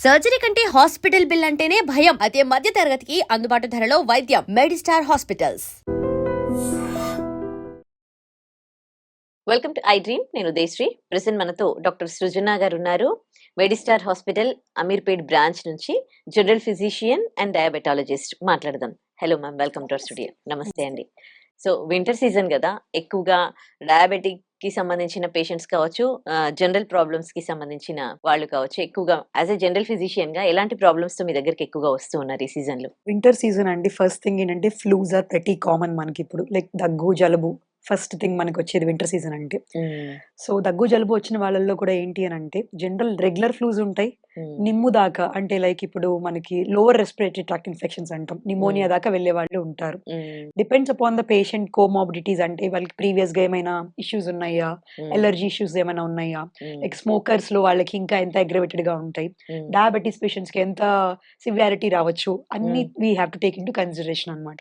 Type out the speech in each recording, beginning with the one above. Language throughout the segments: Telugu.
సర్జరీ కంటే హాస్పిటల్ బిల్ అంటేనే భయం. అదే మధ్య తరగతికి అందుబాటు ధరలో వైద్యం. Medistar hospitals. Welcome to I dream. నేను ఉదయశ్రీ. ప్రెసెంట్ మనతో డాక్టర్ సృజన గారు ఉన్నారు. మెడిస్టార్ హాస్పిటల్ అమీర్పేట్ బ్రాంచ్ నుంచి జనరల్ ఫిజిషియన్ అండ్ డయాబెటాలజిస్ట్. మాట్లాడదాం. Hello ma'am, welcome to our studio. నమస్తే అండి. సో వింటర్ సీజన్ కదా, ఎక్కువగా డయాబెటిక్ కి సంబంధించిన పేషెంట్స్ కావచ్చు, జనరల్ ప్రాబ్లమ్స్ కి సంబంధించిన వాళ్ళు కావచ్చు, ఎక్కువగా యాజ్ ఎ జనరల్ ఫిజిషియన్ గా ఎలాంటి ప్రాబ్లమ్స్ తో మీ దగ్గరికి ఎక్కువగా వస్తూ ఉన్నారు ఈ సీజన్ లో? వింటర్ సీజన్ అండి. ఫస్ట్ థింగ్ ఏంటంటే ఫ్లూస్ ఆర్ ప్రతి కామన్ మనకి ఇప్పుడు. లైక్ దగ్గు, జలుబు ఫస్ట్ థింగ్ మనకి వచ్చేది వింటర్ సీజన్ అంటే. సో దగ్గు, జలుబు వచ్చిన వాళ్ళల్లో కూడా ఏంటి అని అంటే జనరల్ రెగ్యులర్ ఫ్లూస్ ఉంటాయి. నిమ్ము దాకా అంటే లైక్ ఇప్పుడు మనకి లోవర్ రెస్పిరేటరీ ట్రాక్ట్ ఇన్ఫెక్షన్స్ అంటాం, నిమోనియా దాకా వెళ్ళే వాళ్ళు ఉంటారు. Depends upon the patient comorbidities, అంటే వాళ్ళకి ప్రీవియస్ గా ఏమైనా ఇష్యూస్ ఉన్నాయా, ఎలర్జీ ఇష్యూస్ ఏమైనా ఉన్నాయా, లైక్ స్మోకర్స్ లో వాళ్ళకి ఇంకా ఎంత అగ్రవేటెడ్ గా ఉంటాయి, డయాబెటీస్ పేషెంట్స్ కి ఎంత సివియారిటీ రావచ్చు, అన్ని we have to take into consideration అనమాట.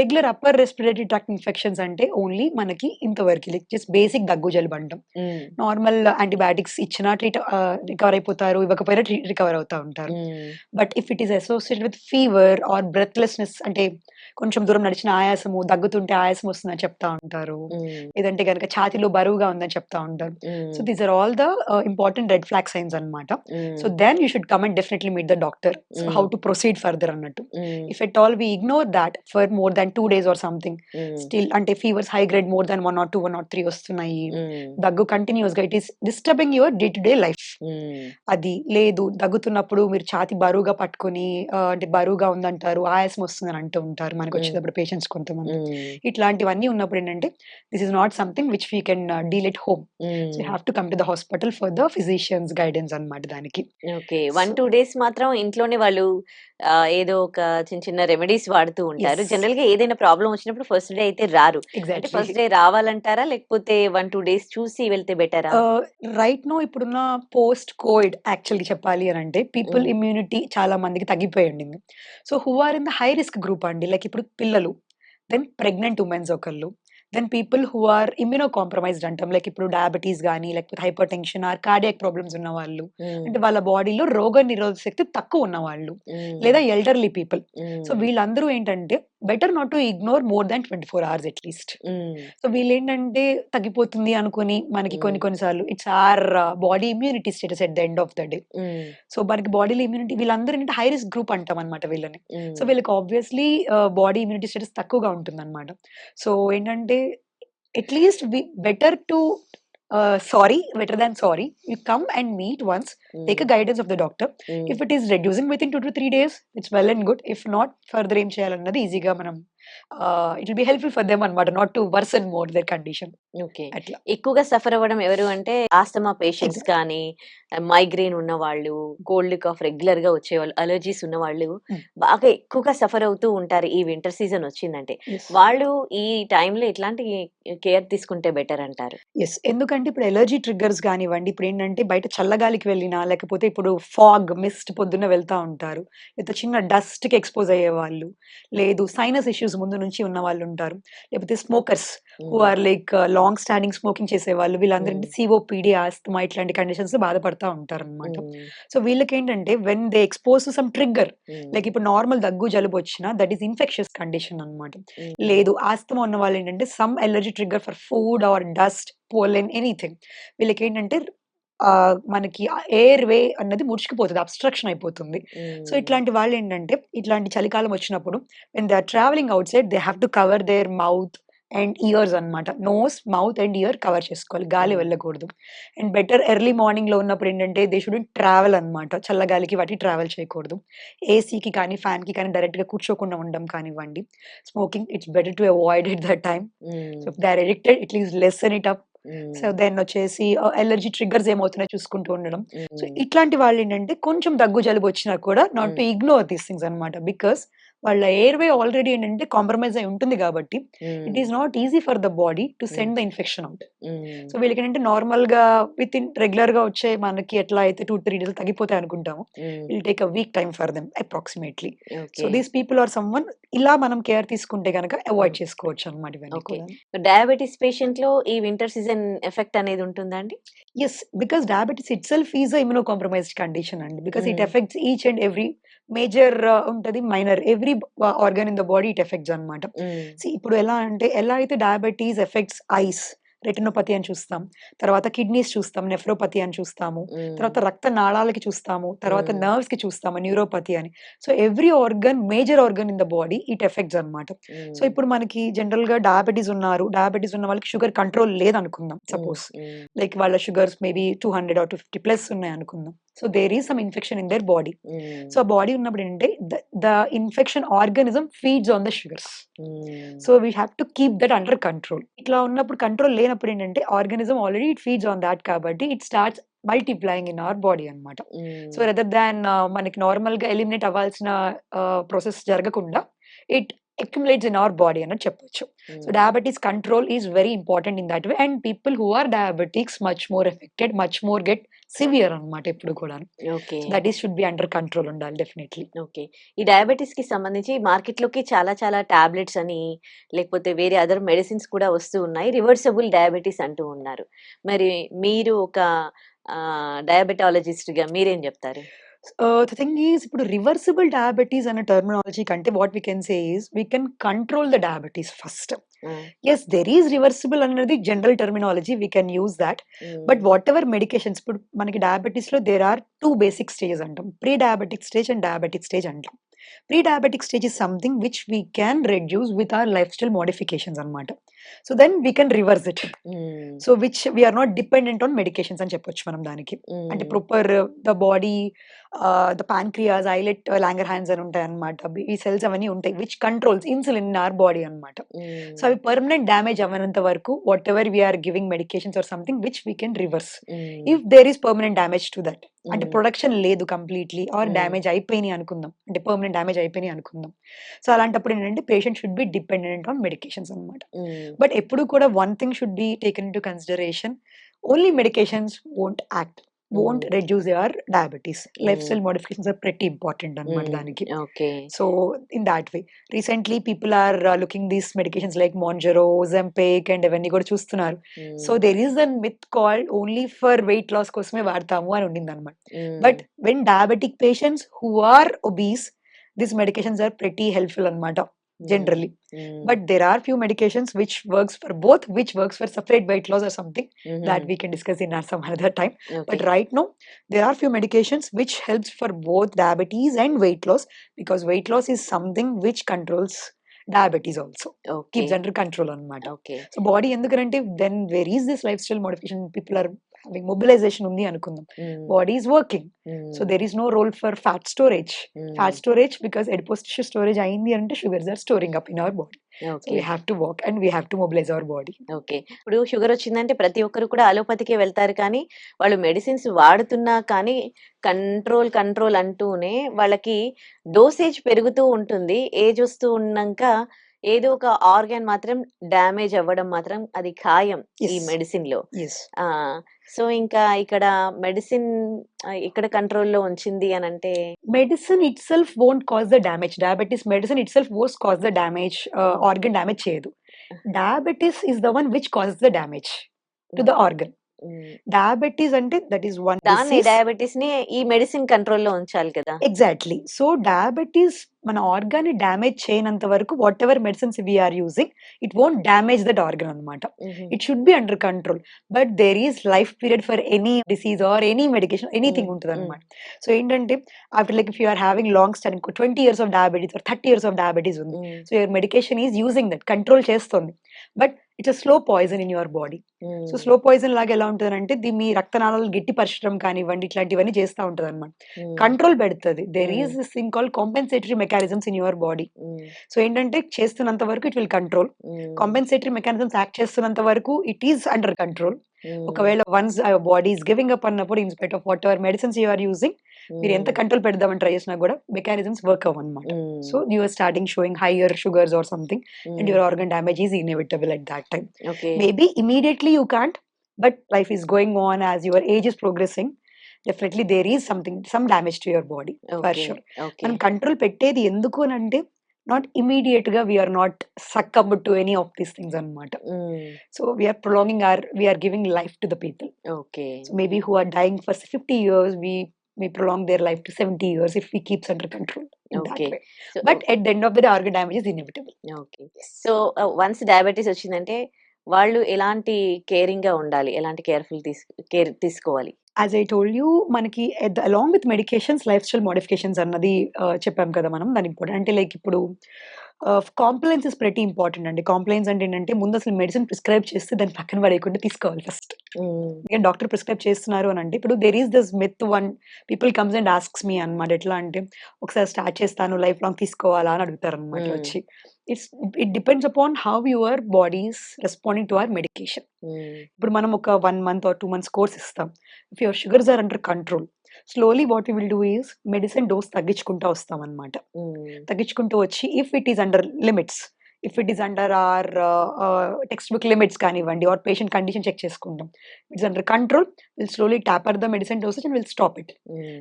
Regular upper respiratory tract infections అంటే ఓన్లీ మనకి ఇంతవరకు లైక్ జస్ట్ బేసిక్ దగ్గు జలుబు అంటాం. నార్మల్ యాంటీబయాటిక్స్ ఇచ్చినా రికవర్ అయిపోతారు, ఇవ్వకపోయినా రికవర్ అవుతా ఉంటారు. But if it is associated with fever are breathlessness, అంటే కొంచెం దూరం నడిచిన ఆయాసము, దగ్గుతుంటే ఆయాసం వస్తుందని చెప్తా ఉంటారు, లేదంటే కనుక ఛాతీలో బరువుగా ఉందని చెప్తా ఉంటారు. So these are all the important red flag signs అనమాట. So then you should come and definitely meet the doctor. So how to proceed further అన్నట్టు. If at all we ignore that for more than 2 days or something, still అంటే fevers high grade more than 1 or 2, 1 or 3 వస్తున్నాయి, దగ్గు కంటిన్యూస్ గా, it is disturbing your day to day life. అది లేదు, దగ్గుతున్నప్పుడు మీరు ఛాతి బరువుగా పట్టుకొని అంటే బరువుగా ఉందంటారు, ఆయాసం వస్తుందని అంటూ ఉంటారు మనకు వచ్చేటప్పుడు పేషెంట్స్ కొంతమంది. ఇట్లాంటివన్నీ ఉన్నప్పుడు ఏంటంటే this is not something which we can deal at home. So you have to come to the hospital for the physicians guidance అన్నమాట దానికి. ఓకే, 1-2 days మాత్రం ఇంట్లోనే వాళ్ళు ఏదో ఒక చిన్న చిన్న రెమెడీస్ వాడుతూ ఉంటారు. జనరల్ గా ఏదైనా ప్రాబ్లం వచ్చినప్పుడు ఫస్ట్ డే అయితే రారు. అంటే ఫస్ట్ డే రావాలంటారా, లేకపోతే 1-2 days చూసి వెళ్తే బెటరా? రైట్ నో ఇప్పుడున్న పోస్ట్ కోవిడ్ యాక్చువల్లీ చెప్పాలి అని అంటే పీపుల్ ఇమ్యూనిటీ చాలా మందికి తగ్గిపోయింది. So who are in the high risk group అండి, లైక్ ఇప్పుడు పిల్లలు, దెన్ ప్రెగ్నెంట్ ఉమెన్స్ ఒకళ్ళు, then people who are immunocompromised అంటాం, లైక్ ఇప్పుడు డయాబెటీస్ కానీ లేకపోతే hypertension or cardiac problems ఉన్న వాళ్ళు, అంటే వాళ్ళ బాడీలో రోగ నిరోధక శక్తి తక్కువ ఉన్న వాళ్ళు, లేదా ఎల్డర్లీ పీపుల్. సో వీళ్ళందరూ ఏంటంటే better not to ignore more than 24 hours at least. So వీళ్ళు ఏంటంటే తగ్గిపోతుంది అనుకుని మనకి కొన్నిసార్లు it's our body immunity status at the end of the day. So మనకి బాడీలో ఇమ్యూనిటీ, వీళ్ళందరూ ఏంటంటే హై రిస్క్ గ్రూప్ అంటాం అనమాట వీళ్ళని. సో వీళ్ళకి ఆబ్వియస్లీ బాడీ ఇమ్యూనిటీ స్టేటస్ తక్కువగా ఉంటుంది అనమాట. సో ఏంటంటే at least better to better than sorry, you come and meet once, take a guidance of the doctor. If it is reducing within 2 to 3 days, it's well and good. If not, further ఏం చేయాలన్నది ఈజీగా మనం it will be helpful for them అన్నమాట, not to worsen more their condition. Okay, అట్లా ఎక్కువగా సఫర్ అవ్వడం ఎవరు అంటే ఆస్తమా పేషెంట్స్ కానీ, మైగ్రేన్ ఉన్న వాళ్ళు, కోల్డ్ కాఫ్ రెగ్యులర్ గా వచ్చేవాళ్ళు, అలర్జీస్ ఉన్న వాళ్ళు బాగా ఎక్కువగా సఫర్ అవుతూ ఉంటారు ఈ వింటర్ సీజన్ వచ్చిందంటే. Yes. వాళ్ళు ఈ టైంలో ఎట్లాంటి కేర్ తీసుకుంటే బెటర్ అంటారు? ఎస్, ఎందుకంటే ఇప్పుడు ఎలర్జీ ట్రిగ్గర్స్ కానివ్వండి, ఇప్పుడు ఏంటంటే బయట చల్లగాలికి వెళ్ళినా, లేకపోతే ఇప్పుడు ఫాగ్ మిస్ట్ పొద్దున్న వెళ్తా ఉంటారు, లేకపోతే చిన్న డస్ట్ కి ఎక్స్పోజ్ అయ్యే వాళ్ళు, లేదు సైనస్ ఇష్యూస్ ముందు నుంచి ఉన్న వాళ్ళు ఉంటారు, లేకపోతే smokers who are like long standing smoking చేసే వాళ్ళు, వీళ్ళందరికీ సిఓపిడి, ఆస్తమా ఇట్లాంటి కండిషన్స్ లో బాధపడతా ఉంటారు అనమాట. సో వీళ్ళకి ఏంటంటే when they expose to some trigger, like ఇప్పుడు నార్మల్ దగ్గు జలుబు వచ్చినా దట్ ఈస్ ఇన్ఫెక్షస్ కండిషన్ అన్నమాట. లేదు ఆస్తమా ఉన్న వాళ్ళు ఏంటంటే some allergy trigger for food or dust, pollen, anything, వీళ్ళకి ఏంటంటే మనకి ఎయిర్ వే అన్నది ముడుచుకుపోతుంది, అబ్స్ట్రక్షన్ అయిపోతుంది. సో ఇట్లాంటి వాళ్ళు ఏంటంటే ఇట్లాంటి చలికాలం వచ్చినప్పుడు when they are travelling outside they have to cover their mouth and ears అన్నమాట. Nose, mouth and ear cover చేసుకోవాలి, గాలి వెళ్ళకూడదు. అండ్ బెటర్ ఎర్లీ మార్నింగ్ లో ఉన్నప్పుడు ఏంటంటే దే షుడెంట్ ట్రావెల్ అనమాట, చల్లగాలికి వాటి ట్రావెల్ చేయకూడదు. ఏసీకి కానీ ఫ్యాన్ కి కానీ డైరెక్ట్ గా కూర్చోకుండా ఉండడం కానివ్వండి. Smoking it's better to avoid at that time. So they are addicted, at least lessen it up. So then వచ్చేసి ఎలర్జీ ట్రిగ్గర్స్ ఏమవుతున్నాయో చూసుకుంటూ ఉండడం. సో ఇట్లాంటి వాళ్ళు ఏంటంటే కొంచెం దగ్గు జలుబు వచ్చినా కూడా not to ignore these things అనమాట, బికాస్ వాళ్ళ ఎయిర్ వే ఆల్రెడీ ఏంటంటే కాంప్రమైజ్ అయి ఉంటుంది కాబట్టి it is not easy for the body to send the infection out. So వీళ్ళకి ఏంటంటే నార్మల్ గా విత్ ఇన్ రెగ్యులర్ గా వచ్చే మనకి ఎట్లా అయితే 2-3 days తగ్గిపోతాయి అనుకుంటాము, will take a week time for them approximately. So these people are someone ఇలా మనం కేర్ తీసుకుంటే గనక అవాయిడ్ చేసుకోవచ్చు అన్నమాట ఇవన్నీ ఓకే. కూడా. డయాబెటిస్ పేషెంట్‌లో ఈ వింటర్ సీజన్ ఎఫెక్ట్ అనేది ఉంటుందా అండి? Yes. Because diabetes itself is a immunocompromised condition అండి. Because it hmm. Affects each and every major ఉంటది. Minor every organ in the body it affects అన్నమాట. హ్మ్. ఇప్పుడు ఎలా అంటే ఎలా అయితే డయాబెటిస్ ఎఫెక్ట్స్ ఐస్, రెటినోపతి అని చూస్తాం. తర్వాత కిడ్నీస్ చూస్తాం. నెఫ్రోపతి అని చూస్తాము. హ్మ్. తర్వాత రక్త నాళాలకి చూస్తాము. తర్వాత హ్మ్. నర్వ్స్‌కి చూస్తాము. న్యూరోపతి అని. So every organ major organ in the body it affects అన్నమాట. సో హ్మ్. ఇప్పుడు మనకి జనరల్‌గా డయాబెటిస్ ఉన్నారు. డయాబెటిస్ ఉన్న వాళ్ళకి షుగర్ కంట్రోల్ లేదనుకుందాం హ్మ్. సపోజ్. హ్మ్. లైక్ వాళ్ళ షుగర్స్ మేబీ 200 ఆర్ 250 ప్లస్ ఉన్నాయనుకుందాం. So there is some infection in their body. Hmm. So ఆ బాడీ ఉన్నప్పుడు ఏంటంటే the infection organism feeds on the sugars. Hmm. So we have to keep that under control. ఇట్లా ఉన్నప్పుడు కంట్రోల్ లేనప్పుడు ఏంటంటే organism already it feeds on that కాబట్టి it starts multiplying in our body అన్నమాట. So hmm. రదర్ దాన్ మనకి నార్మల్‌గా ఎలిమినేట్ అవ్వాల్సిన ప్రాసెస్ జరగకుండా it accumulates in our body అన్నట్టు చెప్పొచ్చు. So hmm. Diabetes control is very important in that way and people who are diabetics much more affected, much more get severe అన్నమాట ఎప్పుడు కూడాను. Okay. So that is should be under control ఉండాలి డెఫినైట్‌లీ. ఓకే. ఈ డయాబెటిస్‌కి సంబంధించి మార్కెట్‌లోకి చాలా చాలా టాబ్లెట్స్ అని, లేకపోతే వేరే అదర్ మెడిసిన్స్ కూడా వస్తూ ఉన్నాయి. రివర్సిబుల్ డయాబెటిస్ అంటూ ఉన్నారు. మరి మీరు ఒక డయాబెటాలజిస్ట్‌గా మీరేం జెప్తారు? ద థింగ్ ఈస్ ఇప్పుడు రివర్సిబుల్ డయాబెటిస్ అనే టెర్మినాలజీ కంటే what we can say is we can control the diabetes first. Ah! Yes there is reversible అన్నది general terminology we can use that. But hmm. Whatever medications ఇప్పుడు మనకి డయాబెటిస్‌లో దేర్ ఆర్ 2 బేసిక్ స్టేజెస్ అంటాం. Prediabetic stage and diabetic stage అంటాం. Prediabetic stage is something which we can reduce with our lifestyle modifications అన్నమాట. So then we can reverse it. Hmm. So which we are not dependent on medications అని చెప్పొచ్చు మనం దానికి. అంటే hmm. Proper the body the pancreas, islet, Langerhans అని ఉంటాయన్నమాట. ఈ సెల్స్ అవన్నీ ఉంటాయి which controls insulin in our body అన్నమాట. So hmm. అవి పర్మనెంట్ డ్యామేజ్ అవ్వనంత వరకు whatever we are giving medications or something which we can reverse. Hmm. If there is permanent damage to that అంటే హ్మ్. ప్రొడక్షన్ లేదు కంప్లీట్‌లీ ఆర్ హ్మ్. డ్యామేజ్ అయిపోయినాయి అనుకుందాం. అంటే పర్మనెంట్ డ్యామేజ్ అయిపోయినాయి అనుకుందాం. సో అలాంటప్పుడు ఏంటంటే patient should be dependent on medications అన్నమాట. హ్మ్. బట్ ఎప్పుడు కూడా one thing should be taken into consideration. Only medications won't hmm. Reduce your diabetes. Life hmm. Style modifications are pretty important అన్నమాట హ్మ్. దానికి. Okay. So in that way recently people are looking these medications like Mounjaro, ozempic and ఇవన్నీ కూడా చూస్తున్నారు. So hmm. There is an myth called only for weight loss కోసమే వాడతాము అని ఉండిందన్నమాట. Hmm. But when diabetic patients who are obese these medications are pretty helpful అన్నమాట హ్మ్. జనరల్లీ. హ్మ్. But there are few medications which works for both, which works for separate weight loss or something హుహు. that we can discuss in some other time. Okay. But right now, there are few medications which helps for both diabetes and weight loss because weight loss is something which controls diabetes also. Okay. Keeps under control అన్నమాట. ఓకే. సో బాడీ ఎందుకంటే then there is this lifestyle modification people are having mobilization ఉంది అనుకుందాం. హ్మ్. Body is working. So హ్మ్. there is no role for fat storage. Fat హ్మ్. storage because adipose tissue storage అయింది అంటే sugars are storing up in our body. So okay. we have to walk and we have to mobilize our body. Okay. ఇప్పుడు షుగరొచ్చిందంటే ప్రతి ఒక్కరు కూడా అలోపతికే వెళ్తారు కానీ, వాళ్ళు మెడిసిన్స్ వాడుతున్నా కానీ కంట్రోల్ అంటూనే వాళ్ళకి డోసేజ్ పెరుగుతూ ఉంటుంది. ఏజొస్తూ ఉన్నంక ఏదో ఒక ఆర్గాన్ మాత్రం డ్యామేజ్ అవ్వడం మాత్రం అది ఖాయం ఈ Yes. మెడిసిన్‌లో. Yes. ఆ! సో, ఇంకా ఇక్కడ మెడిసిన్ ఎక్కడ కంట్రోల్‌లో ఉంచింది అనంటే Medicine itself won't cause the damage. Diabetes medicine itself won't cause the damage. హ్మ్. Organ damage చేయదు. Diabetes is the one which causes the damage to హ్మ్. the organ. హ్మ్. Diabetes అంటే that is one దాన్ని disease. డయాబెటిస్‌ని ఈ మెడిసిన్ కంట్రోల్‌లో ఉంచాలి కదా! ఎగ్జాక్ట్‌లీ. సో, డయాబెటిస్ మన ఆర్గాన్‌ని డ్యామేజ్ చేయనంత వరకు whatever medicines we are using it won't damage that organ అన్నమాట. హుహు. It should be under control. But there is life period for any disease or any medication hmm. Anything hmm. ఉంటదన్నమాట. సో, ఏంటంటే after like if you are having long standing 20 years of diabetes or 30 years of diabetes ఉంది. Hmm. So, your medication is using that control చేస్తుంది. But it's a slow poison in your body. So, హ్మ్. స్లో పాయిజన్ లాగా ఎలా ఉంటదనంటే మీ రక్తనాళాలు గట్టిపరచడం కానివ్వండి ఇట్లాంటివన్నీ చేస్తా ఉంటదన్నమాట. హ్మ్. కంట్రోల్ పెడతది. There hmm. Is this thing called compensatory mechanisms in your body. Hmm. So ఏంటంటే చేస్తున్నంత వరకు it will control. Hmm. Compensatory mechanisms act చేస్తున్నంత వరకు it is under control. Hmm. ఒకవేళ once body is giving up అన్నప్పుడు in spite of whatever medicines you are using మీరు ఎంత హ్మ్. కంట్రోల్ పెడదామని ట్రై చేసినా కూడా మెకానిజమ్స్ వర్క్ అవ్వన్నమాట. So hmm. You are starting showing higher sugars or something and hmm. Your organ damage is inevitable at that time. Okay. Maybe immediately you can't but life is going on as your age is progressing definitely there is something some damage to your body for okay. Sure. Okay. మనం కంట్రోల్ పెట్టేది ఎందుకు అనంటే నాట్ ఇమీడియట్ గా we are not succumb to any of these things అనమాట. So we are prolonging we are giving life to the people. Okay. So maybe who are dying for 50 years, we prolong their life to 70 years if we keeps under control in that Okay. way. So, But at the end of the day, organ damage is inevitable. Okay. So once diabetes వచ్చిందంటే వాళ్ళు ఎలాంటి కేరింగ్ గా ఉండాలి, ఎలాంటి కేర్ తీసుకోవాలి? As I told you, మనకి along with medications, lifestyle modifications అన్నది చెప్పాం కదా మనం. దాని ఇంపార్టెంట్ అంటే లైక్ ఇప్పుడు కాంప్లైన్స్ ఇస్ ప్రెటీ ఇంపార్టెంట్ అండి. కాంప్లైన్స్ అంటే ఏంటంటే ముందు అసలు మెడిసిన్ ప్రిస్క్రైబ్ చేస్తే దాన్ని పక్కన పడేయకుండా తీసుకోవాలి ఫస్ట్. డాక్టర్ ప్రిస్క్రైబ్ చేస్తున్నారు అని అంటే ఇప్పుడు there is this myth one people comes and asks me అనమాట. ఎట్లా అంటే ఒకసారి స్టార్ట్ చేస్తాను లైఫ్ లాంగ్ తీసుకోవాలా అని అడుగుతారు అనమాట వచ్చి. It depends upon how your body is responding to our medication. ఇప్పుడు మనం ఒక 1 month or 2 months కోర్స్ ఇస్తాం. If your sugars are under control, slowly what you will do is medicine dose తగ్గించుకుంటూ వస్తాం అనమాట. తగ్గించుకుంటూ వచ్చి if it is under limits, if it is under our textbook limits కానివ్వండి, ఆర్ పేషెంట్ కండిషన్ చెక్ చేసుకుంటాం. It's under control, will slowly taper the medicine dosage and will stop it.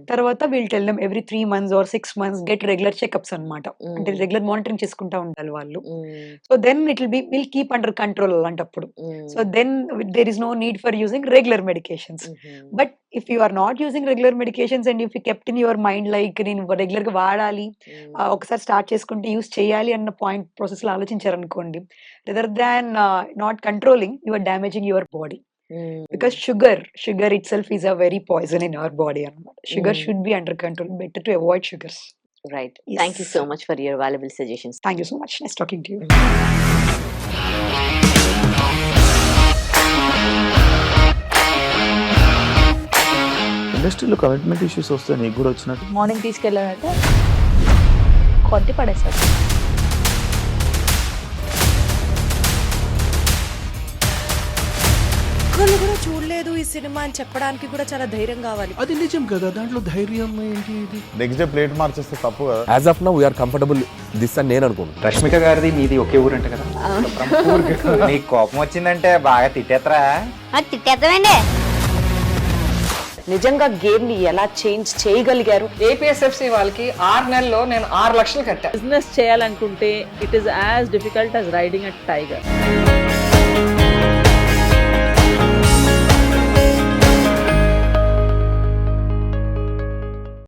తర్వాత will tell them every 3 months or 6 months get regular checkups అనమాట. అంటే రెగ్యులర్ మానిటరింగ్ చేసుకుంటా ఉండాలి వాళ్ళు. So then it will keep under control అలాంటప్పుడు. So then there is no need for using regular medications. But if you are not using regular medications and if you kept in your mind like నేను రెగ్యులర్ గా వాడాలి, ఒకసారి స్టార్ట్ చేసుకుంటే యూజ్ చేయాలి అన్న పాయింట్ ప్రాసెస్ లో ఆలోచించారనుకోండి, rather than not controlling, you are damaging your body. Because sugar itself is a very poison in our body. Sugar should be under control. Better to avoid sugars. Right. Yes. Thank you so much for your valuable suggestions. Thank you so much. Nice talking to you. ఇండస్ట్రీలో కమిట్మెంట్ ఇష్యూస్ వస్తే నీకు కూడా వచ్చినట్టు? మార్నింగ్ తీసుకెళ్ళానంటే కొట్టి పడేసారు. ఒక్కళ్ళు కూడా చూడలేదు ఈ సినిమా అని చెప్పడానికి కూడా చాలా ధైర్యం కావాలి. అది నిజం కదా, దాంట్లో ధైర్యం ఏంటి? ఇది నెక్స్ట్ డే ప్లేట్ మార్చేస్తే తప్పు కదా. As of now we are comfortable this అని నేను అనుకుంటున్నాను. రష్మిక గారిది మీది ఒకే ఊరు అంట కదా? నీకు కోపం వచ్చిందంటే బాగా తిట్టేత్తరా? తిట్టేద్దామండి. నిజంగా గేమ్ ని ఎలా చేంజ్ చేయగలిగారు? ఏపీఎస్ఎఫ్సి వాళ్ళకి 6 నెలల్లో నేను 6 లక్షలు కట్టా. బిజినెస్ చేయాలనుకుంటే it is as difficult as riding a tiger.